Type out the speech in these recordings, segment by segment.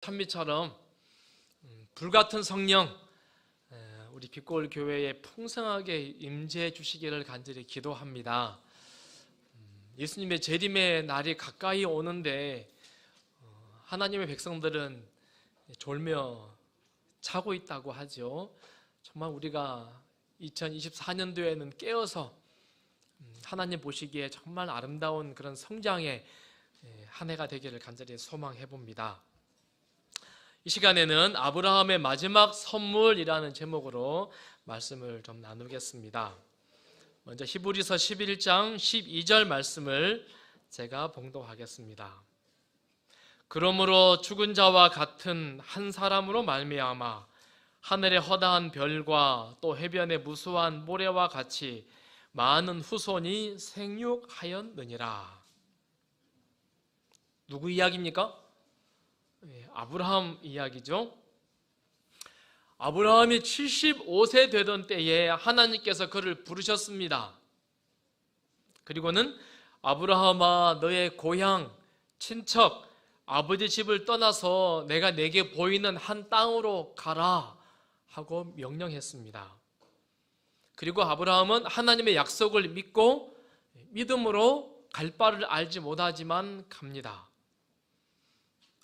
찬미처럼 불같은 성령 우리 빛골 교회에 풍성하게 임재해 주시기를 간절히 기도합니다. 예수님의 재림의 날이 가까이 오는데 하나님의 백성들은 졸며 자고 있다고 하죠. 정말 우리가 2024년도에는 깨어서 하나님 보시기에 정말 아름다운 그런 성장의 한 해가 되기를 간절히 소망해 봅니다. 이 시간에는 아브라함의 마지막 선물이라는 제목으로 말씀을 좀 나누겠습니다. 먼저 히브리서 11장 12절 말씀을 제가 봉독하겠습니다. 그러므로 죽은 자와 같은 한 사람으로 말미암아 하늘의 허다한 별과 또 해변의 무수한 모래와 같이 많은 후손이 생육하였느니라. 누구 이야기입니까? 아브라함 이야기죠. 아브라함이 75세 되던 때에 하나님께서 그를 부르셨습니다. 그리고는 아브라함아, 너의 고향, 친척, 아버지 집을 떠나서 내가 내게 보이는 한 땅으로 가라 하고 명령했습니다. 그리고 아브라함은 하나님의 약속을 믿고 믿음으로 갈 바를 알지 못하지만 갑니다.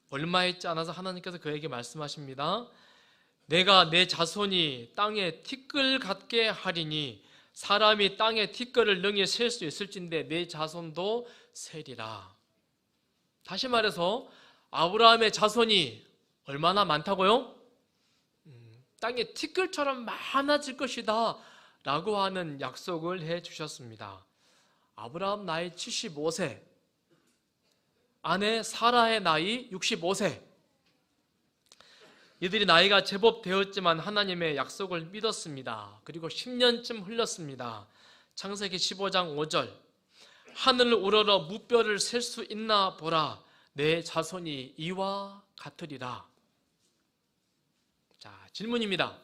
얼마 있지 않아서 하나님께서 그에게 말씀하십니다. 내가 내 자손이 땅에 티끌 같게 하리니 사람이 땅에 티끌을 능히 셀 수 있을진데 내 자손도 세리라. 다시 말해서 아브라함의 자손이 얼마나 많다고요? 땅에 티끌처럼 많아질 것이다 라고 하는 약속을 해 주셨습니다. 아브라함 나이 75세, 아내 사라의 나이 65세. 이들이 나이가 제법 되었지만 하나님의 약속을 믿었습니다. 그리고 10년쯤 흘렀습니다. 창세기 15장 5절 하늘을 우러러 무뼈를 셀 수 있나 보라. 내 자손이 이와 같으리라. 자, 질문입니다.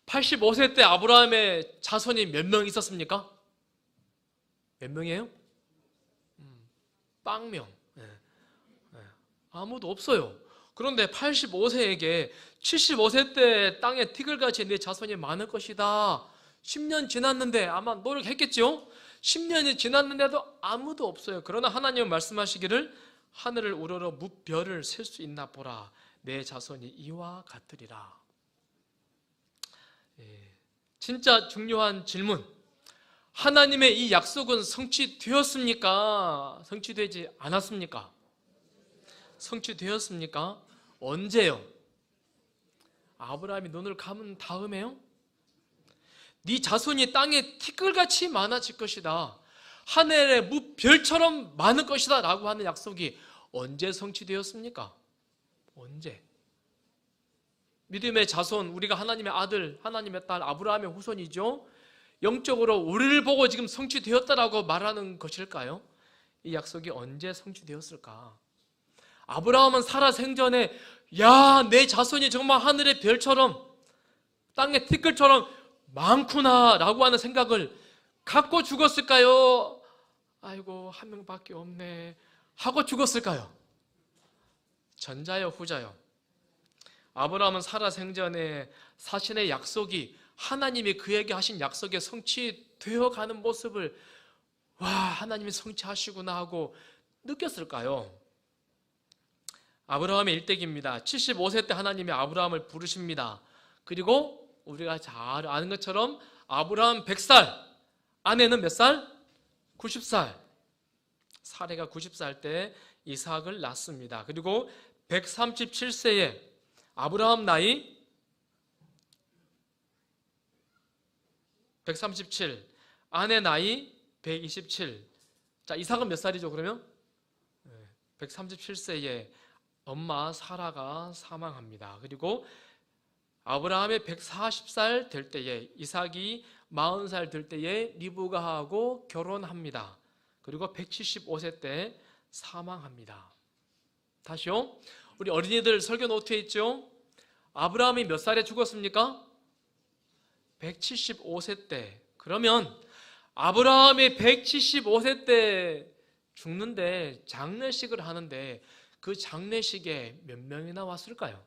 85세 때 아브라함의 자손이 몇 명 있었습니까? 몇 명이에요? 빵명. 아무도 없어요. 그런데 85세에게 75세 때 땅에 티끌같이 내 자손이 많을 것이다. 10년 지났는데 아마 노력했겠죠? 10년이 지났는데도 아무도 없어요. 그러나 하나님은 말씀하시기를 하늘을 우러러 무별을 셀 수 있나 보라. 내 자손이 이와 같으리라. 진짜 중요한 질문. 하나님의 이 약속은 성취되었습니까? 성취되지 않았습니까? 성취되었습니까? 언제요? 아브라함이 눈을 감은 다음에요? 네 자손이 땅에 티끌같이 많아질 것이다. 하늘의 무별처럼 많을 것이다 라고 하는 약속이 언제 성취되었습니까? 언제? 믿음의 자손, 우리가 하나님의 아들, 하나님의 딸, 아브라함의 후손이죠. 영적으로 우리를 보고 지금 성취되었다라고 말하는 것일까요? 이 약속이 언제 성취되었을까? 아브라함은 살아 생전에 야, 내 자손이 정말 하늘의 별처럼 땅의 티끌처럼 많구나 라고 하는 생각을 갖고 죽었을까요? 아이고, 한 명밖에 없네 하고 죽었을까요? 전자요, 후자요? 아브라함은 살아 생전에 사신의 약속이 하나님이 그에게 하신 약속에 성취되어 가는 모습을 와, 하나님이 성취하시구나 하고 느꼈을까요? 아브라함의 일대기입니다. 75세 때 하나님이 아브라함을 부르십니다. 그리고 우리가 잘 아는 것처럼 아브라함 100살, 아내는 몇 살? 90살. 사레가 90살 때 이삭을 낳습니다. 그리고 137세에 아브라함 나이 137, 아내 나이 127. 자, 이삭은 몇 살이죠, 그러면? 137세에 엄마 사라가 사망합니다. 그리고 아브라함의 140살 될 때에 이삭이 40살 될 때에 리브가하고 결혼합니다. 그리고 175세 때 사망합니다. 다시요. 우리 어린이들 설교 노트에 있죠? 아브라함이 몇 살에 죽었습니까? 175세 때. 그러면 아브라함이 175세 때 죽는데 장례식을 하는데 그 장례식에 몇 명이나 왔을까요?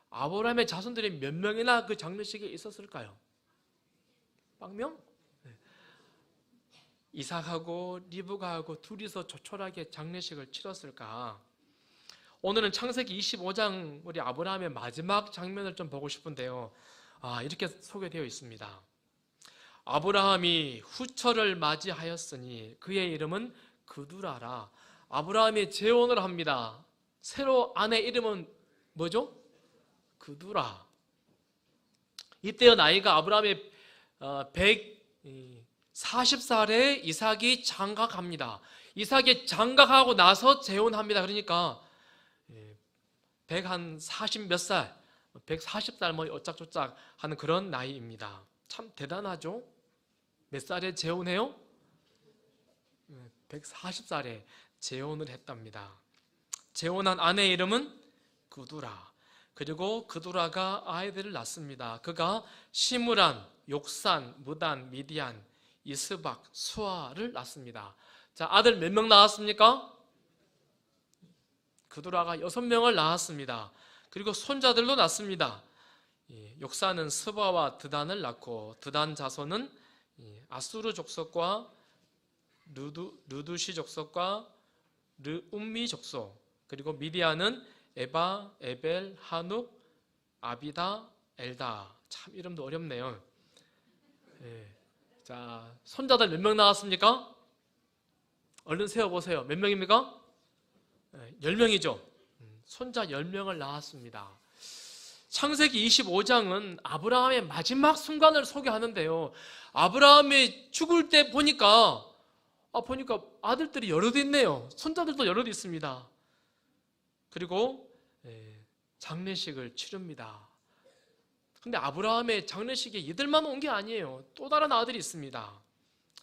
아브라함의 자손들이 몇 명이나 그 장례식에 있었을까요? 빵명? 네. 이삭하고 리브가하고 둘이서 조촐하게 장례식을 치렀을까? 오늘은 창세기 25장 우리 아브라함의 마지막 장면을 좀 보고 싶은데요. 이렇게 소개되어 있습니다. 아브라함이 후처를 맞이하였으니 그의 이름은 그두라라. 아브라함이 재혼을 합니다. 새로 아내 이름은 뭐죠? 그두라. 이때의 나이가 아브라함의 140살에 이삭이 장가갑니다. 이삭이 장가가고 나서 재혼합니다. 그러니까 140 몇 살, 140살 뭐 어짝저짝 하는 그런 나이입니다. 참 대단하죠? 몇 살에 재혼해요? 140살에 재혼을 했답니다. 재혼한 아내의 이름은 그두라. 그리고 그두라가 아이들을 낳습니다. 그가 시므란, 욕산, 무단, 미디안, 이스박, 수아를 낳습니다. 자, 아들 몇 명 낳았습니까? 그두라가 6명을 낳았습니다. 그리고 손자들도 낳습니다. 욕산은 스바와 드단을 낳고 드단 자손은 아수르 족속과 르두시 족속과 르움미 족속, 그리고 미디안은 에바, 에벨, 한욱, 아비다, 엘다. 참 이름도 어렵네요. 자, 손자들 몇 명 나왔습니까? 얼른 세어보세요. 몇 명입니까? 10명이죠. 손자 10명을 낳았습니다. 창세기 25장은 아브라함의 마지막 순간을 소개하는데요. 아브라함이 죽을 때 보니까 아들들이 여럿 있네요. 손자들도 여럿 있습니다. 그리고 장례식을 치릅니다. 근데 아브라함의 장례식에 이들만 온 게 아니에요. 또 다른 아들이 있습니다.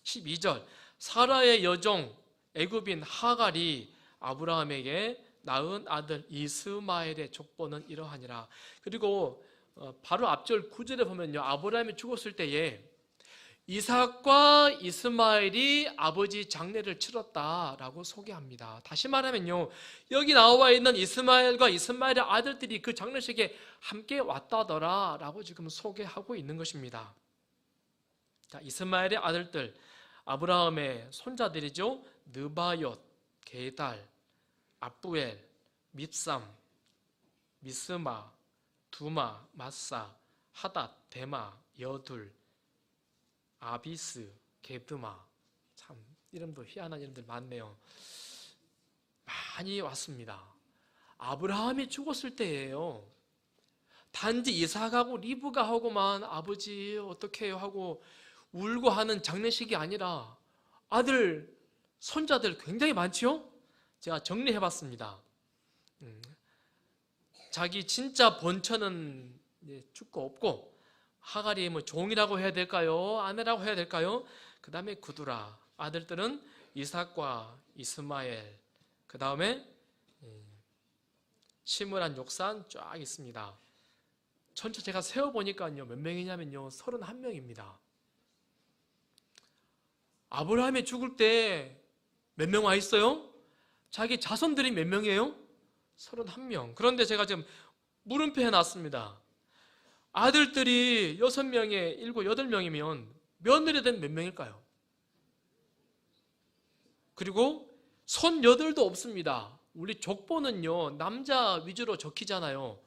12절, 사라의 여종 애굽인 하갈이 아브라함에게 낳은 아들 이스마엘의 족보는 이러하니라. 그리고 바로 앞절 9절에 보면요, 아브라함이 죽었을 때에 이삭과 이스마엘이 아버지 장례를 치렀다라고 소개합니다. 다시 말하면요, 여기 나와 있는 이스마엘과 이스마엘의 아들들이 그 장례식에 함께 왔다더라 라고 지금 소개하고 있는 것입니다. 자, 이스마엘의 아들들, 아브라함의 손자들이죠. 느바옅, 게달, 아부엘, 밉삼, 미스마, 두마, 마사, 하닷, 데마, 여둘, 아비스, 게드마. 참 이름도 희한한 이름들 많네요. 많이 왔습니다. 아브라함이 죽었을 때예요. 단지 이삭하고 리브가하고만 아버지 어떻게 해요 하고 울고 하는 장례식이 아니라 아들, 손자들 굉장히 많지요? 제가 정리해봤습니다. 자기 진짜 본처는 죽고 없고, 하갈이 뭐 종이라고 해야 될까요? 아내라고 해야 될까요? 그 다음에 그두라. 아들들은 이삭과 이스마엘, 그 다음에 시므란, 욕산 쫙 있습니다. 전체 제가 세어보니까요, 몇 명이냐면요, 31명입니다. 아브라함이 죽을 때 몇 명 와 있어요? 자기 자손들이 몇 명이에요? 31명. 그런데 제가 지금 물음표 해놨습니다. 아들들이 6명에 7, 8명이면 며느리들은 몇 명일까요? 그리고 손녀들도 없습니다. 우리 족보는요, 남자 위주로 적히잖아요.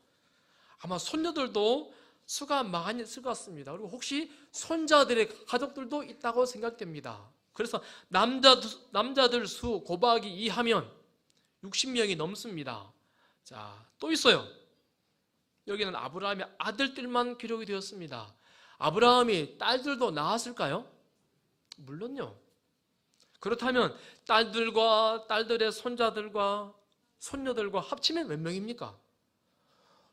아마 손녀들도 수가 많이 있을 것 같습니다. 그리고 혹시 손자들의 가족들도 있다고 생각됩니다. 그래서 남자들 수 곱하기 2 하면 60명이 넘습니다. 자, 또 있어요. 여기는 아브라함의 아들들만 기록이 되었습니다. 아브라함이 딸들도 낳았을까요? 물론요. 그렇다면 딸들과 딸들의 손자들과 손녀들과 합치면 몇 명입니까?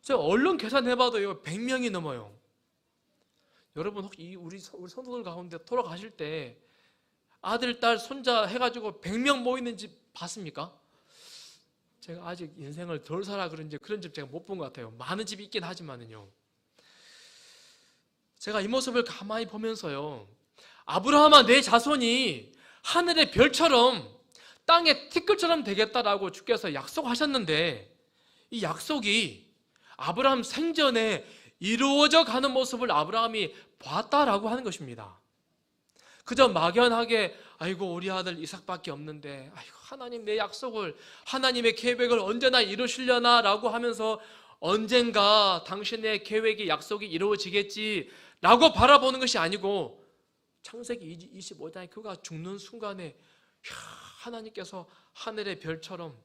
제가 얼른 계산해봐도요, 100명이 넘어요. 여러분 혹시 우리 성도들 가운데 돌아가실 때 아들, 딸, 손자 해가지고 100명 모이는 집 봤습니까? 제가 아직 인생을 덜 살아 그런지 그런 집 제가 못 본 것 같아요. 많은 집이 있긴 하지만은요. 제가 이 모습을 가만히 보면서요, 아브라함아, 내 자손이 하늘의 별처럼 땅의 티끌처럼 되겠다라고 주께서 약속하셨는데 이 약속이 아브라함 생전에 이루어져 가는 모습을 아브라함이 봤다라고 하는 것입니다. 그저 막연하게 아이고 우리 아들 이삭밖에 없는데 아이고 하나님 내 약속을 하나님의 계획을 언제나 이루시려나 라고 하면서 언젠가 당신의 계획이 약속이 이루어지겠지 라고 바라보는 것이 아니고 창세기 25장에 그가 죽는 순간에 하나님께서 하늘의 별처럼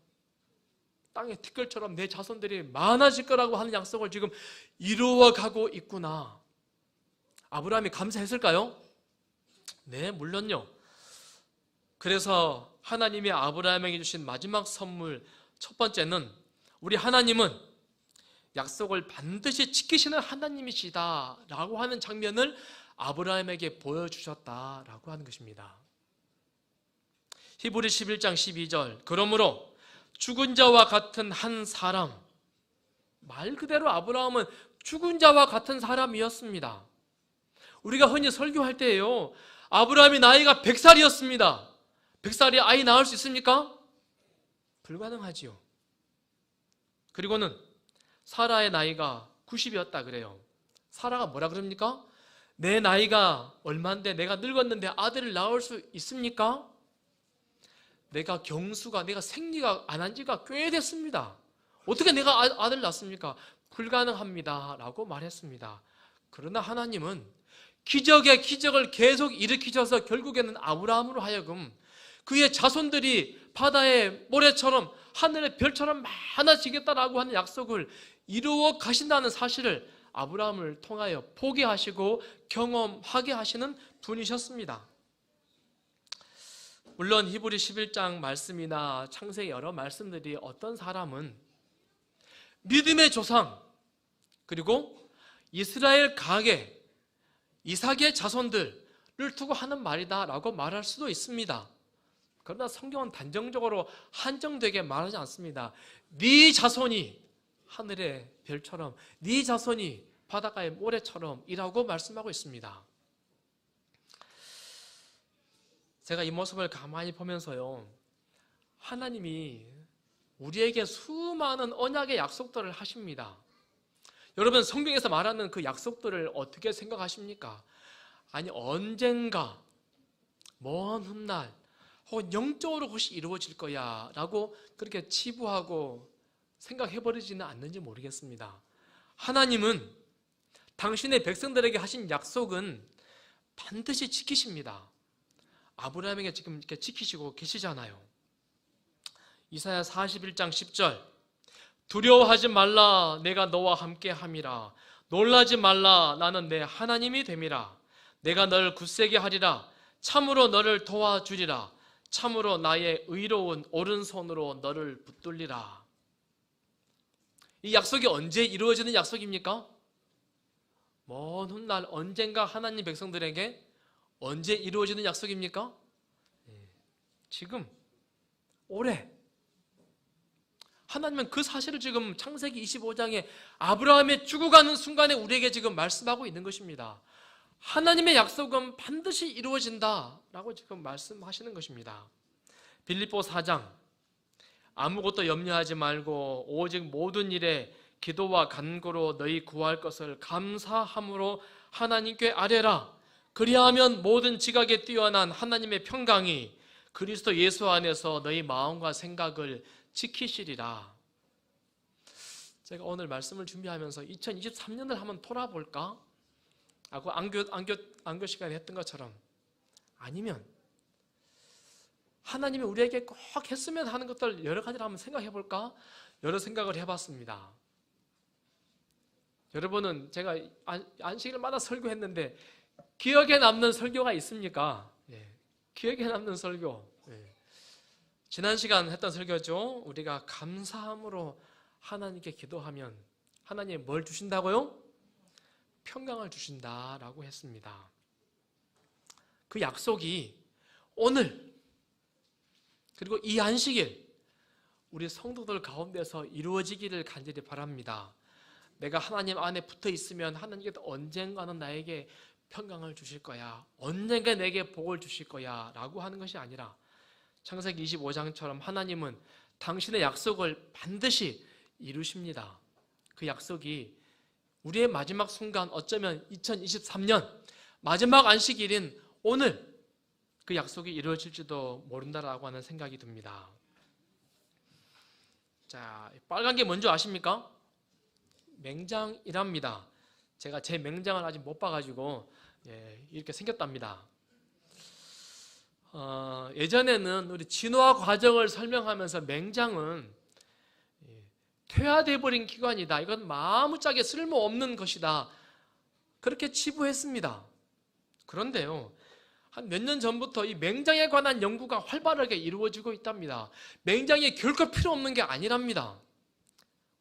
땅의 티끌처럼 내 자손들이 많아질 거라고 하는 약속을 지금 이루어가고 있구나. 아브라함이 감사했을까요? 네, 물론요. 그래서 하나님이 아브라함에게 주신 마지막 선물 첫 번째는 우리 하나님은 약속을 반드시 지키시는 하나님이시다 라고 하는 장면을 아브라함에게 보여주셨다라고 하는 것입니다. 히브리 11장 12절 그러므로 죽은 자와 같은 한 사람, 말 그대로 아브라함은 죽은 자와 같은 사람이었습니다. 우리가 흔히 설교할 때에요, 아브라함이 나이가 100살이었습니다. 100살이 아이 낳을 수 있습니까? 불가능하지요. 그리고는 사라의 나이가 90이었다 그래요. 사라가 뭐라 그럽니까? 내 나이가 얼마인데 내가 늙었는데 아들을 낳을 수 있습니까? 내가 생리가 안 한 지가 꽤 됐습니다. 어떻게 내가 아들 낳습니까? 불가능합니다 라고 말했습니다. 그러나 하나님은 기적의 기적을 계속 일으키셔서 결국에는 아브라함으로 하여금 그의 자손들이 바다의 모래처럼 하늘의 별처럼 많아지겠다라고 하는 약속을 이루어 가신다는 사실을 아브라함을 통하여 보게 하시고 경험하게 하시는 분이셨습니다. 물론 히브리 11장 말씀이나 창세기 여러 말씀들이 어떤 사람은 믿음의 조상 그리고 이스라엘 가계 이삭의 자손들을 두고 하는 말이다 라고 말할 수도 있습니다. 그러나 성경은 단정적으로 한정되게 말하지 않습니다. 네 자손이 하늘의 별처럼 네 자손이 바닷가의 모래처럼 이라고 말씀하고 있습니다. 제가 이 모습을 가만히 보면서요, 하나님이 우리에게 수많은 언약의 약속들을 하십니다. 여러분 성경에서 말하는 그 약속들을 어떻게 생각하십니까? 아니 언젠가 먼 훗날 혹은 영적으로 혹시 이루어질 거야 라고 그렇게 치부하고 생각해버리지는 않는지 모르겠습니다. 하나님은 당신의 백성들에게 하신 약속은 반드시 지키십니다. 아브라함에게 지금 이렇게 지키시고 계시잖아요. 이사야 41장 10절 두려워하지 말라 내가 너와 함께 함이라 놀라지 말라 나는 내 하나님이 됨이라 내가 너를 굳세게 하리라 참으로 너를 도와주리라 참으로 나의 의로운 오른손으로 너를 붙들리라. 이 약속이 언제 이루어지는 약속입니까? 먼 훗날 언젠가 하나님 백성들에게 언제 이루어지는 약속입니까? 지금 올해 하나님은 그 사실을 지금 창세기 25장에 아브라함의 죽어가는 순간에 우리에게 지금 말씀하고 있는 것입니다. 하나님의 약속은 반드시 이루어진다라고 지금 말씀하시는 것입니다. 빌립보 4장 아무것도 염려하지 말고 오직 모든 일에 기도와 간구로 너희 구할 것을 감사함으로 하나님께 아뢰라. 그리하면 모든 지각에 뛰어난 하나님의 평강이 그리스도 예수 안에서 너희 마음과 생각을 지키시리라. 제가 오늘 말씀을 준비하면서 2023년을 한번 돌아볼까? 하고 안교 시간에 했던 것처럼 아니면 하나님이 우리에게 꼭 했으면 하는 것들 여러 가지를 한번 생각해 볼까? 여러 생각을 해봤습니다. 여러분은 제가 안식일마다 설교했는데 기억에 남는 설교가 있습니까? 기억에 남는 설교. 지난 시간 했던 설교죠. 우리가 감사함으로 하나님께 기도하면 하나님 뭘 주신다고요? 평강을 주신다라고 했습니다. 그 약속이 오늘 그리고 이 안식일 우리 성도들 가운데서 이루어지기를 간절히 바랍니다. 내가 하나님 안에 붙어 있으면 하나님께서 언젠가는 나에게 평강을 주실 거야, 언젠가 내게 복을 주실 거야 라고 하는 것이 아니라 창세기 25장처럼 하나님은 당신의 약속을 반드시 이루십니다. 그 약속이 우리의 마지막 순간, 어쩌면 2023년 마지막 안식일인 오늘 그 약속이 이루어질지도 모른다라고 하는 생각이 듭니다. 자, 빨간 게 뭔지 아십니까? 맹장이랍니다. 제가 제 맹장을 아직 못 봐가지고 이렇게 생겼답니다. 예전에는 우리 진화 과정을 설명하면서 맹장은 퇴화돼 버린 기관이다, 이건 마무짝에 쓸모없는 것이다, 그렇게 치부했습니다. 그런데요, 한 몇 년 전부터 이 맹장에 관한 연구가 활발하게 이루어지고 있답니다. 맹장이 결코 필요 없는 게 아니랍니다.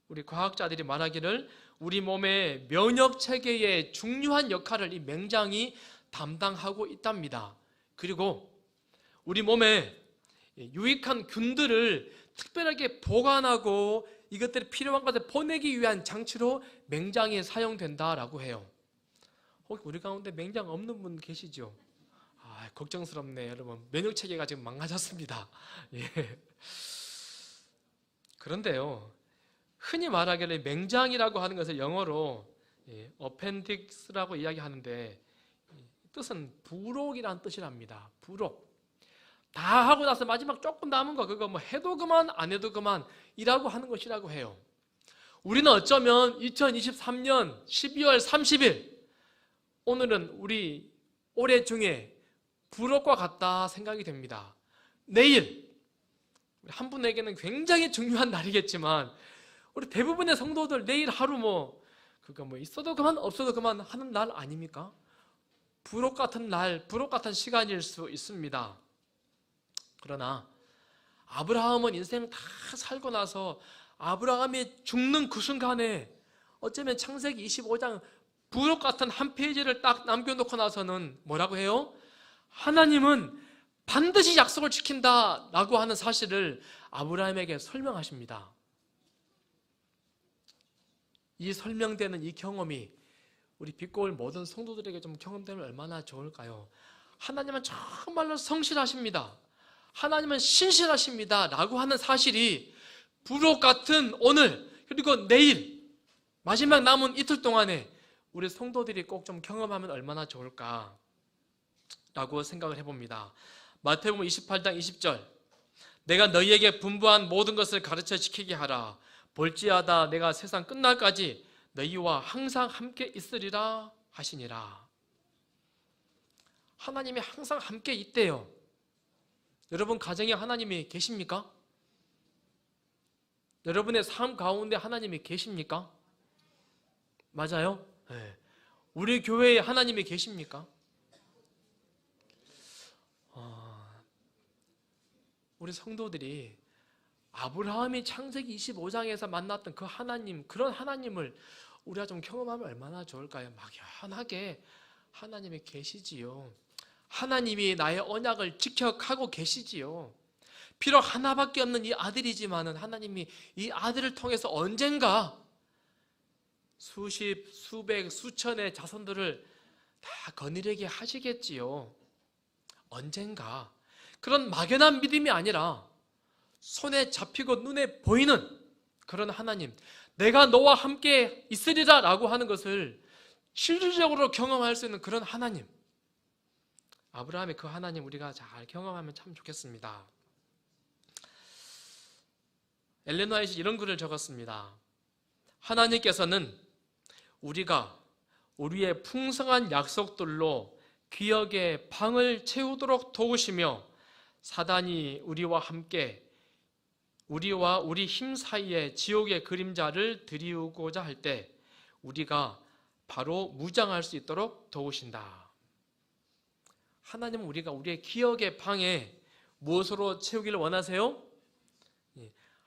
우리 과학자들이 말하기를 우리 몸의 면역 체계의 중요한 역할을 이 맹장이 담당하고 있답니다. 그리고 우리 몸에 유익한 균들을 특별하게 보관하고 이것들이 필요한 것을 보내기 위한 장치로 맹장이 사용된다라고 해요. 혹시 우리 가운데 맹장 없는 분 계시죠? 걱정스럽네, 여러분. 면역 체계가 지금 망가졌습니다. 예. 그런데요, 흔히 말하기를 맹장이라고 하는 것을 영어로 appendix라고 이야기하는데, 뜻은 부록이라는 뜻이랍니다. 부록. 다 하고 나서 마지막 조금 남은 거, 그거 뭐 해도 그만 안 해도 그만 이라고 하는 것이라고 해요. 우리는 어쩌면 2023년 12월 30일, 오늘은 우리 올해 중에 부록과 같다 생각이 됩니다. 내일 한 분에게는 굉장히 중요한 날이겠지만 우리 대부분의 성도들 내일 하루 그거 있어도 그만 없어도 그만 하는 날 아닙니까? 부록 같은 날, 부록 같은 시간일 수 있습니다. 그러나 아브라함은 인생 다 살고 나서 아브라함이 죽는 그 순간에 어쩌면 창세기 25장 부록 같은 한 페이지를 딱 남겨놓고 나서는 뭐라고 해요? 하나님은 반드시 약속을 지킨다라고 하는 사실을 아브라함에게 설명하십니다. 이 설명되는 이 경험이 우리 빛고울 모든 성도들에게 좀 경험되면 얼마나 좋을까요? 하나님은 정말로 성실하십니다. 하나님은 신실하십니다 라고 하는 사실이 부록 같은 오늘 그리고 내일 마지막 남은 이틀 동안에 우리 성도들이 꼭 좀 경험하면 얼마나 좋을까 라고 생각을 해봅니다. 마태복음 28장 20절, 내가 너희에게 분부한 모든 것을 가르쳐 지키게 하라. 볼지어다 내가 세상 끝날까지 너희와 항상 함께 있으리라 하시니라. 하나님이 항상 함께 있대요. 여러분 가정에 하나님이 계십니까? 여러분의 삶 가운데 하나님이 계십니까? 맞아요? 네. 우리 교회에 하나님이 계십니까? 우리 성도들이 아브라함이 창세기 25장에서 만났던 그 하나님, 그런 하나님을 우리가 좀 경험하면 얼마나 좋을까요? 막연하게 하나님이 계시지요. 하나님이 나의 언약을 지켜가고 계시지요. 비록 하나밖에 없는 이 아들이지만은 하나님이 이 아들을 통해서 언젠가 수십, 수백, 수천의 자손들을 다 거느리게 하시겠지요. 언젠가. 그런 막연한 믿음이 아니라 손에 잡히고 눈에 보이는 그런 하나님, 내가 너와 함께 있으리라 라고 하는 것을 실질적으로 경험할 수 있는 그런 하나님, 아브라함의 그 하나님 우리가 잘 경험하면 참 좋겠습니다. 엘렌 화이트는 이런 글을 적었습니다. 하나님께서는 우리가 우리의 풍성한 약속들로 기억의 방을 채우도록 도우시며 사단이 우리와 함께 우리와 우리 힘 사이에 지옥의 그림자를 들이우고자 할 때 우리가 바로 무장할 수 있도록 도우신다. 하나님은 우리가 우리의 기억의 방에 무엇으로 채우기를 원하세요?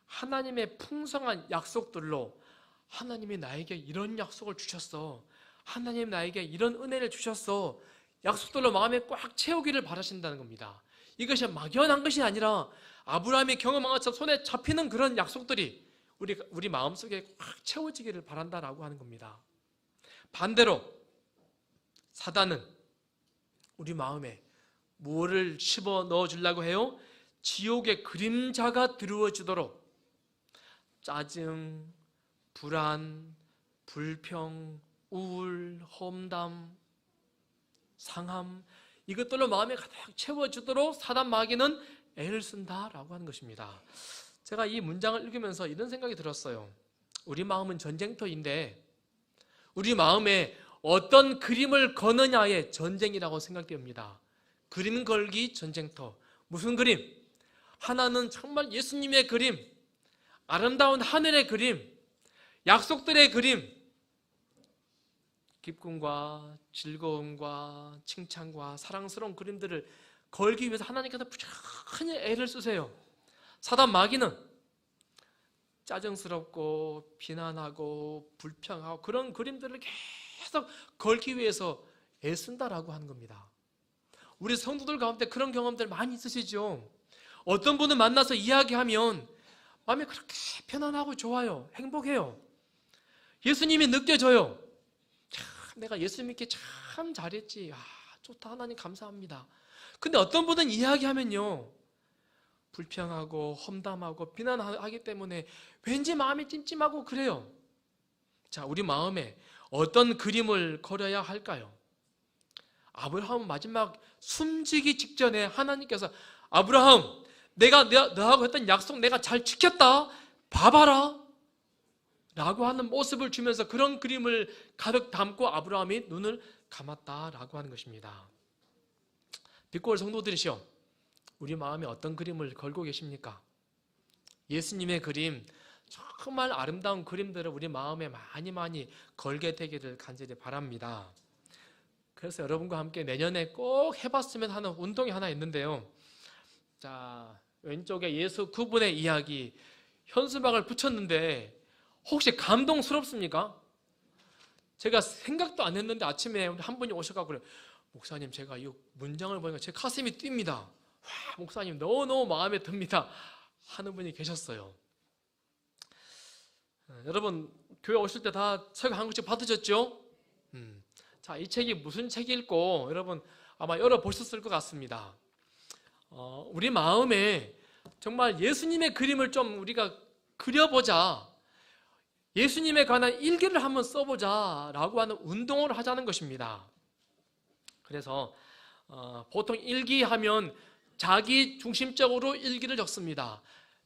하나님의 풍성한 약속들로 하나님이 나에게 이런 약속을 주셨어. 하나님 나에게 이런 은혜를 주셨어. 약속들로 마음에 꽉 채우기를 바라신다는 겁니다. 이것이 막연한 것이 아니라 아브라함이 경험한 것처럼 손에 잡히는 그런 약속들이 우리 마음속에 꽉 채워지기를 바란다라고 하는 겁니다. 반대로 사단은 우리 마음에 뭐를 집어 넣어 주려고 해요? 지옥의 그림자가 드리워지도록 짜증, 불안, 불평, 우울, 험담, 상함, 이것들로 마음에 가득 채워지도록 사단 마귀는 애를 쓴다라고 하는 것입니다. 제가 이 문장을 읽으면서 이런 생각이 들었어요. 우리 마음은 전쟁터인데 우리 마음에 어떤 그림을 거느냐의 전쟁이라고 생각됩니다. 그림 걸기 전쟁터. 무슨 그림? 하나는 정말 예수님의 그림, 아름다운 하늘의 그림, 약속들의 그림, 기쁨과 즐거움과 칭찬과 사랑스러운 그림들을 걸기 위해서 하나님께서 부지런히 애를 쓰세요. 사단 마귀는 짜증스럽고 비난하고 불평하고 그런 그림들을 계속 걸기 위해서 애쓴다라고 하는 겁니다. 우리 성도들 가운데 그런 경험들 많이 있으시죠? 어떤 분을 만나서 이야기하면 마음이 그렇게 편안하고 좋아요. 행복해요. 예수님이 느껴져요. 참, 내가 예수 믿기 참 잘했지. 좋다. 하나님 감사합니다. 근데 어떤 분은 이야기하면요, 불평하고 험담하고 비난하기 때문에 왠지 마음이 찜찜하고 그래요. 자, 우리 마음에 어떤 그림을 그려야 할까요? 아브라함은 마지막 숨지기 직전에 하나님께서 아브라함, 내가 너하고 했던 약속 내가 잘 지켰다. 봐봐라. 라고 하는 모습을 주면서 그런 그림을 가득 담고 아브라함이 눈을 감았다라고 하는 것입니다. 빛골 성도들이시여, 우리 마음에 어떤 그림을 걸고 계십니까? 예수님의 그림, 정말 아름다운 그림들을 우리 마음에 많이 걸게 되기를 간절히 바랍니다. 그래서 여러분과 함께 내년에 꼭 해봤으면 하는 운동이 하나 있는데요. 자, 왼쪽에 예수 그분의 이야기, 현수막을 붙였는데 혹시 감동스럽습니까? 제가 생각도 안 했는데 아침에 한 분이 오셔가지고 그래요. 목사님, 제가 이 문장을 보니까 제 가슴이 뜁니다. 와, 목사님 너무너무 마음에 듭니다. 하는 분이 계셨어요. 여러분, 교회 오실 때 다 책 한 권씩 받으셨죠? 자, 이 책이 무슨 책일고 여러분 아마 열어보셨을 것 같습니다. 우리 마음에 정말 예수님의 그림을 좀 우리가 그려보자, 예수님에 관한 일기를 한번 써보자 라고 하는 운동을 하자는 것입니다. 그래서 보통 일기하면 자기 중심적으로 일기를 적습니다.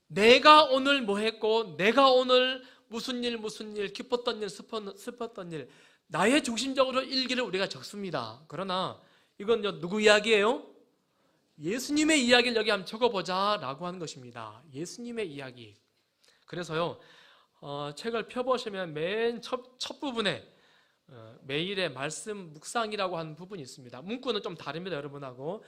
내가 오늘 뭐 했고, 내가 오늘 무슨 일, 기뻤던 일, 슬펐던 일, 나의 중심적으로 일기를 우리가 적습니다. 그러나 이건 누구 이야기예요? 예수님의 이야기를 여기 한번 적어보자 라고 하는 것입니다. 예수님의 이야기. 그래서요, 책을 펴보시면 맨 첫 부분에 매일의 말씀 묵상이라고 하는 부분이 있습니다. 문구는 좀 다릅니다, 여러분하고.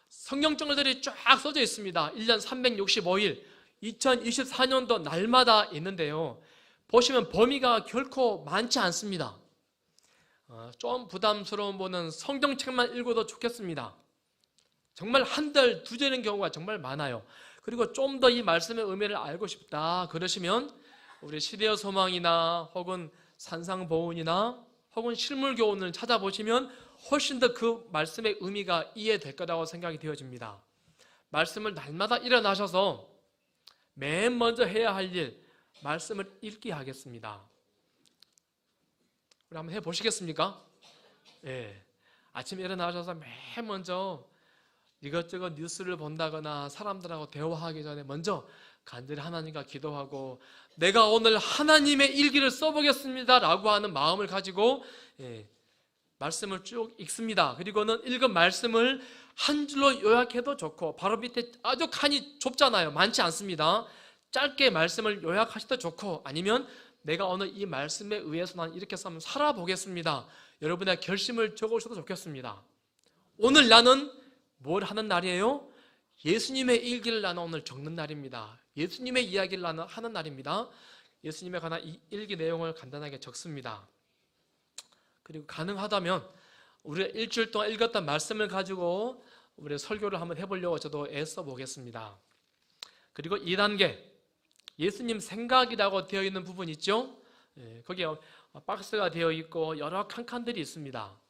성경절들이 쫙 써져 있습니다. 1년 365일 2024년도 날마다 있는데요, 보시면 범위가 결코 많지 않습니다. 좀 부담스러운 분은 성경책만 읽어도 좋겠습니다. 정말 한 달, 두 절인 경우가 정말 많아요. 그리고 좀 더 이 말씀의 의미를 알고 싶다 그러시면 우리 시대의 소망이나 혹은 산상보훈이나 혹은 실물교훈을 찾아보시면 훨씬 더 그 말씀의 의미가 이해될 거라고 생각이 되어집니다. 말씀을 날마다 일어나셔서 맨 먼저 해야 할 일, 말씀을 읽기 하겠습니다. 우리 한번 해보시겠습니까? 예. 아침에 일어나셔서 맨 먼저 이것저것 뉴스를 본다거나 사람들하고 대화하기 전에 먼저 간절히 하나님과 기도하고 내가 오늘 하나님의 일기를 써보겠습니다 라고 하는 마음을 가지고 말씀을 쭉 읽습니다. 그리고는 읽은 말씀을 한 줄로 요약해도 좋고, 바로 밑에 아주 칸이 좁잖아요. 많지 않습니다. 짧게 말씀을 요약하셔도 좋고, 아니면 내가 오늘 이 말씀에 의해서 난 이렇게 한번 살아보겠습니다, 여러분의 결심을 적으셔도 좋겠습니다. 오늘 나는 뭘 하는 날이에요? 예수님의 일기를 나는 오늘 적는 날입니다. 예수님의 이야기를 나는 하는 날입니다. 예수님에 관한 이 일기 내용을 간단하게 적습니다. 그리고 가능하다면 우리가 일주일 동안 읽었던 말씀을 가지고 우리 설교를 한번 해보려고 저도 애써 보겠습니다. 그리고 2단계, 예수님 생각이라고 되어 있는 부분 있죠? 거기에 박스가 되어 있고 여러 칸칸들이 있습니다.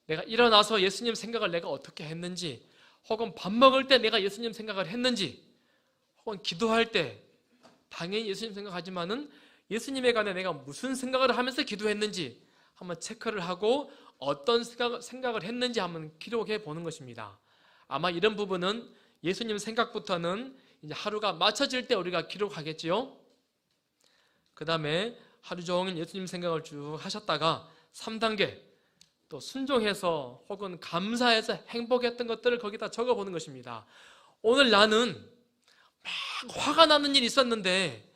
내가 일어나서 예수님 생각을 내가 어떻게 했는지, 혹은 밥 먹을 때 내가 예수님 생각을 했는지, 혹은 기도할 때 당연히 예수님 생각하지만은 예수님에 관해 내가 무슨 생각을 하면서 기도했는지 한번 체크를 하고 어떤 생각을 했는지 한번 기록해 보는 것입니다. 아마 이런 부분은 예수님 생각부터는 이제 하루가 맞춰질 때 우리가 기록하겠지요. 그 다음에 하루 종일 예수님 생각을 쭉 하셨다가 3단계 또 순종해서 혹은 감사해서 행복했던 것들을 거기다 적어보는 것입니다. 오늘 나는 막 화가 나는 일이 있었는데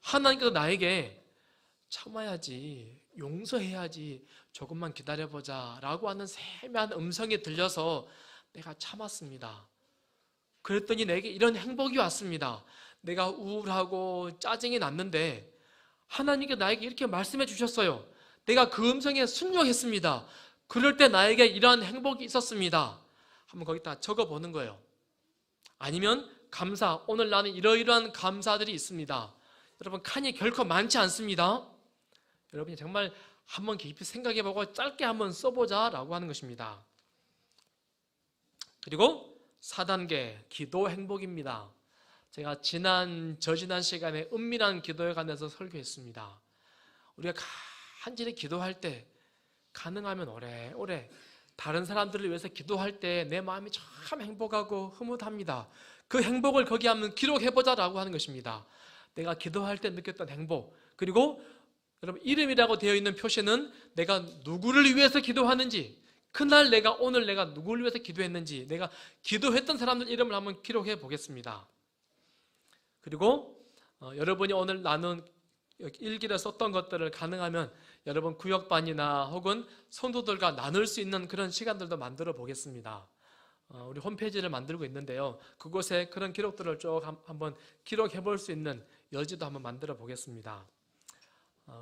하나님께서 나에게 참아야지, 용서해야지, 조금만 기다려보자 라고 하는 세미한 음성이 들려서 내가 참았습니다. 그랬더니 내게 이런 행복이 왔습니다. 내가 우울하고 짜증이 났는데 하나님께 나에게 이렇게 말씀해 주셨어요. 내가 그 음성에 순종했습니다. 그럴 때 나에게 이러한 행복이 있었습니다. 한번 거기다 적어보는 거예요. 아니면 감사, 오늘 나는 이러이러한 감사들이 있습니다. 여러분, 칸이 결코 많지 않습니다. 여러분이 정말 한번 깊이 생각해보고 짧게 한번 써보자 라고 하는 것입니다. 그리고 4단계 기도 행복입니다. 제가 저지난 시간에 은밀한 기도에 관해서 설교했습니다. 우리가 간절히 기도할 때 가능하면 오래오래 다른 사람들을 위해서 기도할 때 내 마음이 참 행복하고 흐뭇합니다. 그 행복을 거기 한번 기록해보자 라고 하는 것입니다. 내가 기도할 때 느꼈던 행복, 그리고 여러분 이름이라고 되어 있는 표시는 내가 누구를 위해서 기도하는지, 그날 오늘 내가 누구를 위해서 기도했는지, 내가 기도했던 사람들 이름을 한번 기록해 보겠습니다. 그리고 여러분이 오늘 나눈 일기를 썼던 것들을 가능하면 여러분 구역반이나 혹은 성도들과 나눌 수 있는 그런 시간들도 만들어 보겠습니다. 우리 홈페이지를 만들고 있는데요, 그곳에 그런 기록들을 쭉 한번 기록해 볼 수 있는 여지도 한번 만들어 보겠습니다.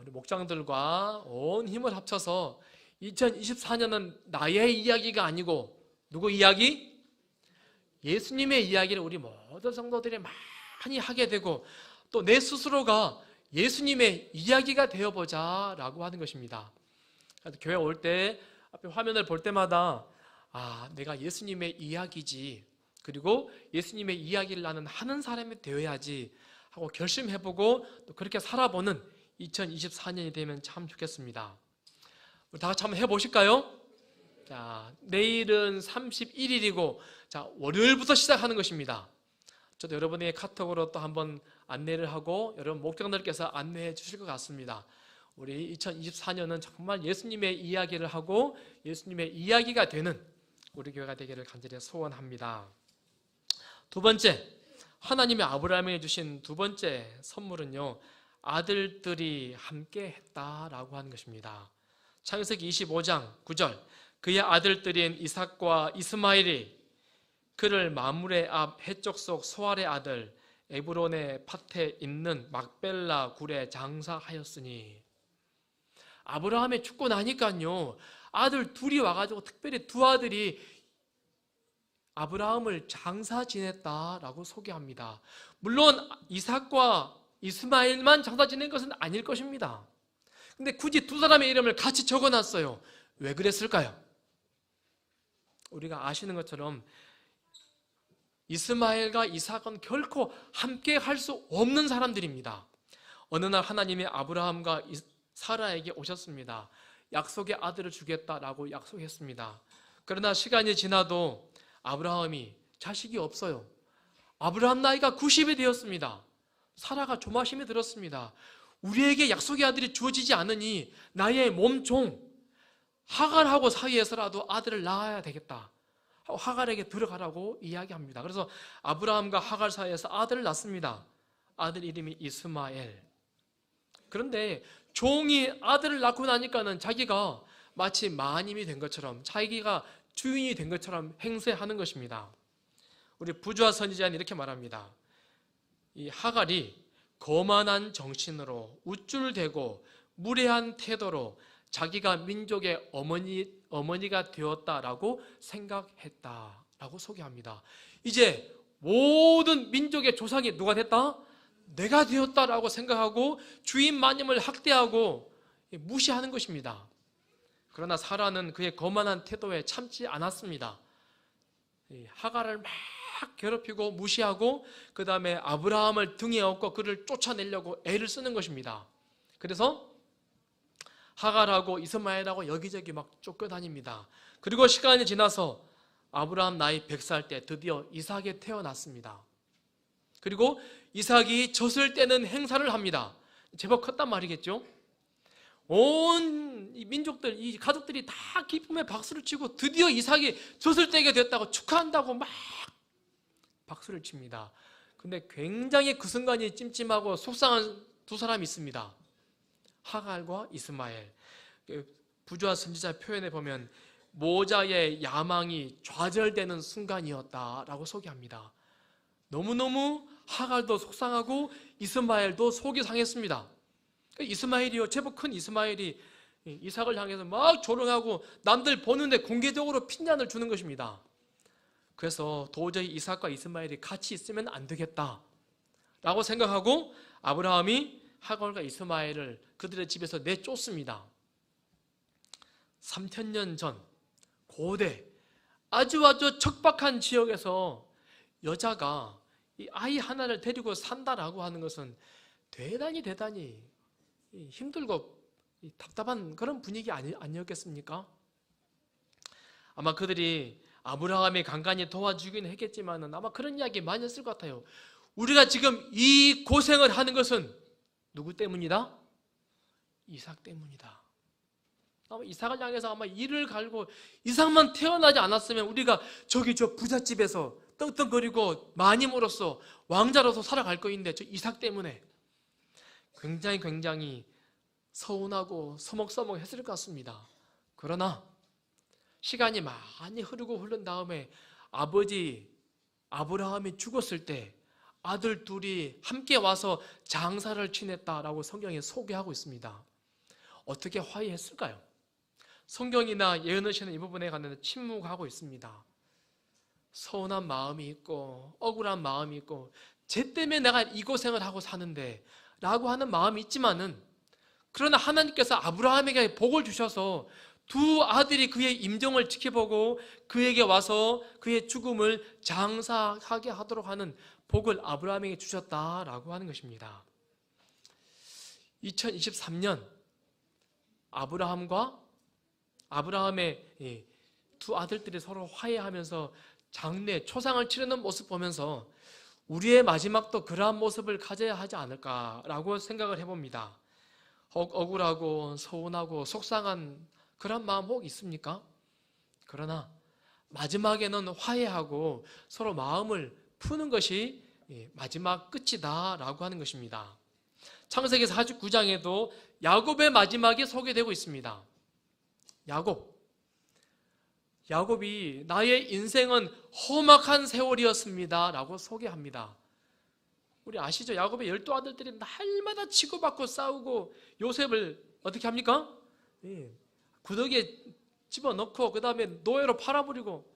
우리 목장들과 온 힘을 합쳐서 2024년은 나의 이야기가 아니고 누구 이야기? 예수님의 이야기를 우리 모든 성도들이 많이 하게 되고 또 내 스스로가 예수님의 이야기가 되어보자 라고 하는 것입니다. 교회 올 때 앞에 화면을 볼 때마다 내가 예수님의 이야기지, 그리고 예수님의 이야기를 나는 하는 사람이 되어야지 하고 결심해보고 또 그렇게 살아보는 2024년이 되면 참 좋겠습니다. 우리 다 같이 한번 해보실까요? 자, 내일은 31일이고 자, 월요일부터 시작하는 것입니다. 저도 여러분에게 카톡으로 또 한번 안내를 하고 여러분 목장들께서 안내해 주실 것 같습니다. 우리 2024년은 정말 예수님의 이야기를 하고 예수님의 이야기가 되는 우리 교회가 되기를 간절히 소원합니다. 두 번째, 하나님의 아브라함에게 주신 두 번째 선물은요, 아들들이 함께 했다라고 하는 것입니다. 창세기 25장 9절, 그의 아들들인 이삭과 이스마엘이 그를 마므레 앞 해쪽 속 소알의 아들 에브론의 밭에 있는 막벨라 굴에 장사하였으니. 아브라함이 죽고 나니까요, 아들 둘이 와가지고 특별히 두 아들이 아브라함을 장사 지냈다라고 소개합니다. 물론 이삭과 이스마엘만 장사 지낸 것은 아닐 것입니다. 근데 굳이 두 사람의 이름을 같이 적어놨어요. 왜 그랬을까요? 우리가 아시는 것처럼 이스마엘과 이삭은 결코 함께 할 수 없는 사람들입니다. 어느 날 하나님이 아브라함과 사라에게 오셨습니다. 약속의 아들을 주겠다라고 약속했습니다. 그러나 시간이 지나도 아브라함이 자식이 없어요. 아브라함 나이가 90이 되었습니다. 사라가 조마심이 들었습니다. 우리에게 약속의 아들이 주어지지 않으니 나의 몸종 하갈하고 사이에서라도 아들을 낳아야 되겠다. 하갈에게 들어가라고 이야기합니다. 그래서 아브라함과 하갈 사이에서 아들을 낳습니다. 아들 이름이 이스마엘. 그런데 종이 아들을 낳고 나니까는 자기가 마치 마님이 된 것처럼, 자기가 주인이 된 것처럼 행세하는 것입니다. 우리 부조화 선지자는 이렇게 말합니다. 이 하갈이 거만한 정신으로 우쭐대고 무례한 태도로 자기가 민족의 어머니가 되었다라고 생각했다라고 소개합니다. 이제 모든 민족의 조상이 누가 됐다? 내가 되었다라고 생각하고 주인 마님을 학대하고 무시하는 것입니다. 그러나 사라는 그의 거만한 태도에 참지 않았습니다. 하갈을 막 괴롭히고 무시하고 그 다음에 아브라함을 등에 업고 그를 쫓아내려고 애를 쓰는 것입니다. 그래서 하갈하고 이스마엘하고 여기저기 막 쫓겨다닙니다. 그리고 시간이 지나서 아브라함 나이 100살 때 드디어 이삭이 태어났습니다. 그리고 이삭이 젖을 떼는 행사를 합니다. 제법 컸단 말이겠죠. 온 민족들, 이 가족들이 다 기쁨에 박수를 치고 드디어 이삭이 젖을 떼게 됐다고 축하한다고 막 박수를 칩니다. 근데 굉장히 그 순간이 찜찜하고 속상한 두 사람이 있습니다. 하갈과 이스마엘. 부조화 선지자 표현에 보면 모자의 야망이 좌절되는 순간이었다라고 소개합니다. 너무너무 하갈도 속상하고 이스마엘도 속이 상했습니다. 이스마엘이요, 제법 큰 이스마엘이 이삭을 향해서 막 조롱하고 남들 보는데 공개적으로 핀잔을 주는 것입니다. 그래서 도저히 이삭과 이스마엘이 같이 있으면 안 되겠다 라고 생각하고 아브라함이 하갈과 이스마엘을 그들의 집에서 내쫓습니다. 3000년 전 고대 아주 척박한 지역에서 여자가 이 아이 하나를 데리고 산다라고 하는 것은 대단히 힘들고 답답한 그런 분위기 아니었겠습니까? 아마 그들이 아브라함이 간간히 도와주긴 했겠지만 아마 그런 이야기 많이 했을 것 같아요. 우리가 지금 이 고생을 하는 것은 누구 때문이다? 이삭 때문이다. 아마 이삭을 향해서 아마 이를 갈고 이삭만 태어나지 않았으면 우리가 저기 저 부잣집에서 떵떵거리고 마님으로서 왕자로서 살아갈 거인데 저 이삭 때문에 굉장히 서운하고 서먹서먹했을 것 같습니다. 그러나 시간이 많이 흐른 다음에 아버지 아브라함이 죽었을 때 아들 둘이 함께 와서 장사를 지냈다라고 성경에 소개하고 있습니다. 어떻게 화해했을까요? 성경이나 예언의 시는 이 부분에 관해서 침묵하고 있습니다. 서운한 마음이 있고 억울한 마음이 있고 쟤 때문에 내가 이 고생을 하고 사는데 라고 하는 마음이 있지만은 그러나 하나님께서 아브라함에게 복을 주셔서 두 아들이 그의 임종을 지켜보고 그에게 와서 그의 죽음을 장사하게 하도록 하는 복을 아브라함에게 주셨다라고 하는 것입니다. 2023년 아브라함의 두 아들들이 서로 화해하면서 장례, 초상을 치르는 모습 보면서 우리의 마지막도 그러한 모습을 가져야 하지 않을까라고 생각을 해봅니다. 억울하고 서운하고 속상한 그런 마음 혹 있습니까? 그러나 마지막에는 화해하고 서로 마음을 푸는 것이 마지막 끝이다라고 하는 것입니다. 창세기 49장에도 야곱의 마지막이 소개되고 있습니다. 야곱이 나의 인생은 험악한 세월이었습니다 라고 소개합니다. 우리 아시죠? 야곱의 12아들들이 날마다 치고받고 싸우고 요셉을 어떻게 합니까? 구더기에 집어넣고 그 다음에 노예로 팔아버리고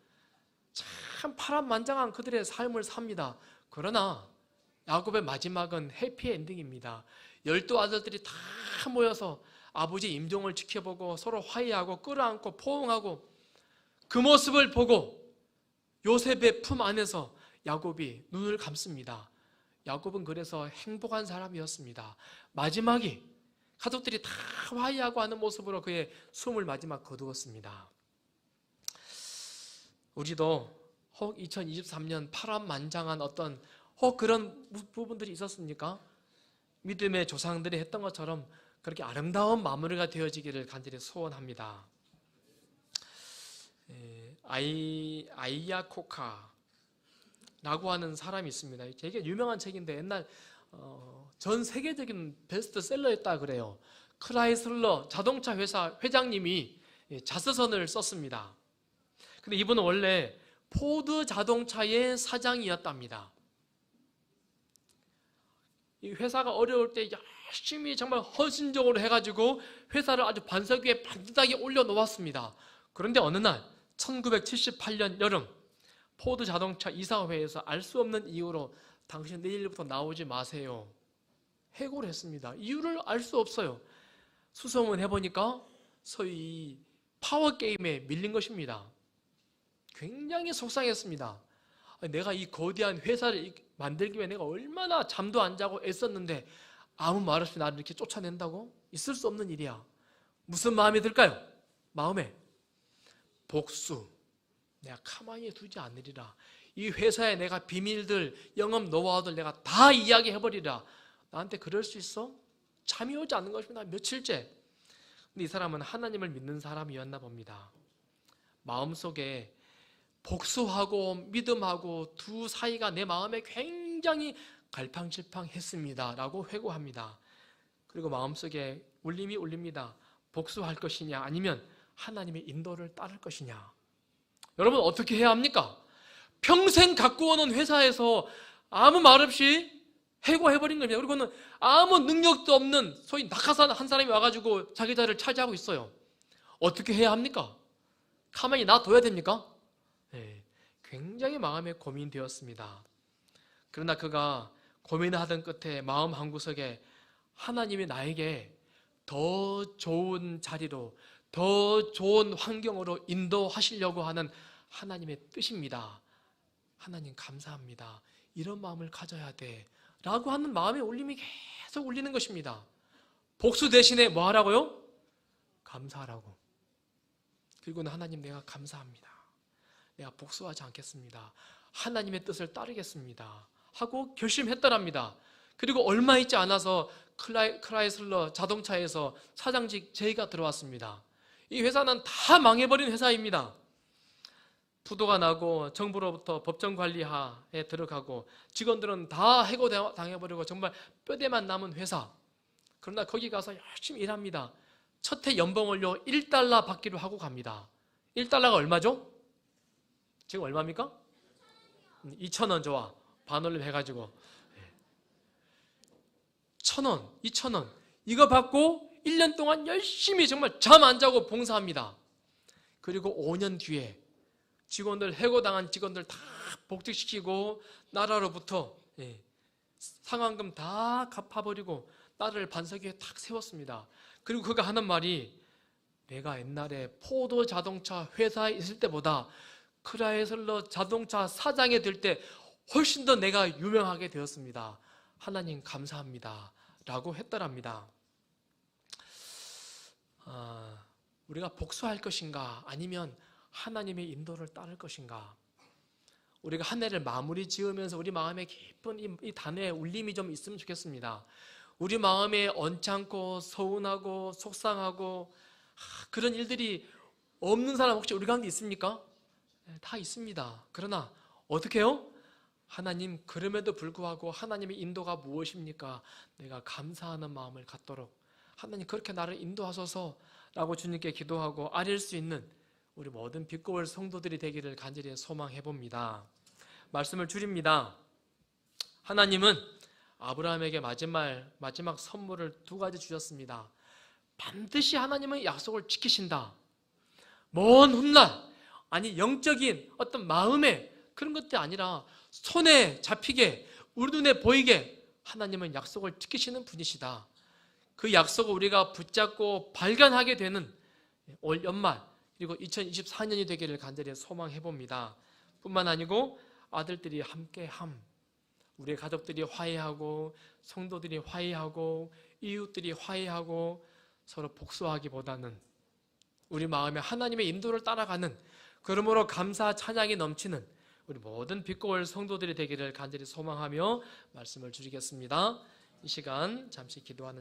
참 파란만장한 그들의 삶을 삽니다. 그러나 야곱의 마지막은 해피엔딩입니다. 12아들들이 다 모여서 아버지 임종을 지켜보고 서로 화해하고 끌어안고 포옹하고 그 모습을 보고 요셉의 품 안에서 야곱이 눈을 감습니다. 야곱은 그래서 행복한 사람이었습니다. 마지막이 가족들이 다 화해하고 하는 모습으로 그의 숨을 마지막 거두었습니다. 우리도 혹 2023년 파란만장한 어떤 혹 그런 부분들이 있었습니까? 믿음의 조상들이 했던 것처럼 그렇게 아름다운 마무리가 되어지기를 간절히 소원합니다. 아이야 코카라고 하는 사람이 있습니다. 되게 유명한 책인데 옛날 전 세계적인 베스트셀러였다 그래요. 크라이슬러 자동차 회사 회장님이 자서전을 썼습니다. 근데 이분은 원래 포드 자동차의 사장이었답니다. 이 회사가 어려울 때 열심히 정말 헌신적으로 해가지고 회사를 아주 반석 위에 반듯하게 올려놓았습니다. 그런데 어느 날 1978년 여름 포드 자동차 이사회에서 알 수 없는 이유로 당신 내일부터 나오지 마세요 해고를 했습니다. 이유를 알 수 없어요. 수소문 해보니까 소위 파워게임에 밀린 것입니다. 굉장히 속상했습니다. 내가 이 거대한 회사를 만들기 위해 내가 얼마나 잠도 안 자고 애썼는데 아무 말 없이 나를 이렇게 쫓아낸다고? 있을 수 없는 일이야. 무슨 마음이 들까요? 마음에 복수. 내가 가만히 두지 않으리라. 이 회사에 내가 비밀들, 영업 노하우들 내가 다 이야기해버리라. 나한테 그럴 수 있어? 잠이 오지 않는 것입니다. 며칠째. 근데 이 사람은 하나님을 믿는 사람이었나 봅니다. 마음속에 복수하고 믿음하고 두 사이가 내 마음에 굉장히 갈팡질팡했습니다 라고 회고합니다. 그리고 마음속에 울림이 울립니다. 복수할 것이냐 아니면 하나님의 인도를 따를 것이냐. 여러분 어떻게 해야 합니까? 평생 갖고 오는 회사에서 아무 말 없이 해고해버린 겁니다. 그리고는 아무 능력도 없는 소위 낙하산 한 사람이 와가지고 자기 자리를 차지하고 있어요. 어떻게 해야 합니까? 가만히 놔둬야 됩니까? 네, 굉장히 마음에 고민되었습니다. 그러나 그가 고민하던 끝에 마음 한구석에 하나님이 나에게 더 좋은 자리로, 더 좋은 환경으로 인도하시려고 하는 하나님의 뜻입니다. 하나님 감사합니다. 이런 마음을 가져야 돼 라고 하는 마음의 울림이 계속 울리는 것입니다. 복수 대신에 뭐 하라고요? 감사하라고. 그리고는 하나님 내가 감사합니다. 내가 복수하지 않겠습니다. 하나님의 뜻을 따르겠습니다 하고 결심했더랍니다. 그리고 얼마 있지 않아서 크라이슬러 자동차에서 사장직 제의가 들어왔습니다. 이 회사는 다 망해버린 회사입니다. 부도가 나고 정부로부터 법정관리하에 들어가고 직원들은 다 해고당해버리고 정말 뼈대만 남은 회사. 그러나 거기 가서 열심히 일합니다. 첫 해 연봉을요 1달러 받기로 하고 갑니다. 1달러가 얼마죠? 지금 얼마입니까? 2,000원 좋아. 반올림 해가지고 1,000원, 2,000원 이거 받고 1년 동안 열심히 정말 잠 안 자고 봉사합니다. 그리고 5년 뒤에 직원들, 해고당한 직원들 다 복직시키고 나라로부터 상환금 다 갚아버리고 나라를 반석 위에 탁 세웠습니다. 그리고 그가 하는 말이 내가 옛날에 포도 자동차 회사에 있을 때보다 크라이슬러 자동차 사장이 될 때 훨씬 더 내가 유명하게 되었습니다. 하나님 감사합니다 라고 했더랍니다. 우리가 복수할 것인가 아니면 하나님의 인도를 따를 것인가. 우리가 한 해를 마무리 지으면서 우리 마음에 깊은 이 단어의 울림이 좀 있으면 좋겠습니다. 우리 마음에 언짢고 서운하고 속상하고 그런 일들이 없는 사람 혹시 우리 가운데 있습니까? 다 있습니다. 그러나 어떻게 해요? 하나님 그럼에도 불구하고 하나님의 인도가 무엇입니까? 내가 감사하는 마음을 갖도록 하나님 그렇게 나를 인도하소서 라고 주님께 기도하고 아뢰 수 있는 우리 모든 빛고울 성도들이 되기를 간절히 소망해 봅니다. 말씀을 줄입니다. 하나님은 아브라함에게 마지막 선물을 2가지 주셨습니다. 반드시 하나님은 약속을 지키신다. 먼 훗날 아니 영적인 어떤 마음의 그런 것들이 아니라 손에 잡히게 우리 눈에 보이게 하나님은 약속을 지키시는 분이시다. 그 약속을 우리가 붙잡고 발견하게 되는 올 연말 그리고 2024년이 되기를 간절히 소망해 봅니다. 뿐만 아니고 아들들이 함께함, 우리 가족들이 화해하고 성도들이 화해하고 이웃들이 화해하고 서로 복수하기보다는 우리 마음에 하나님의 인도를 따라가는 그러므로 감사 찬양이 넘치는 우리 모든 빛고울 성도들이 되기를 간절히 소망하며 말씀을 줄이겠습니다. 이 시간 잠시 기도하는 시간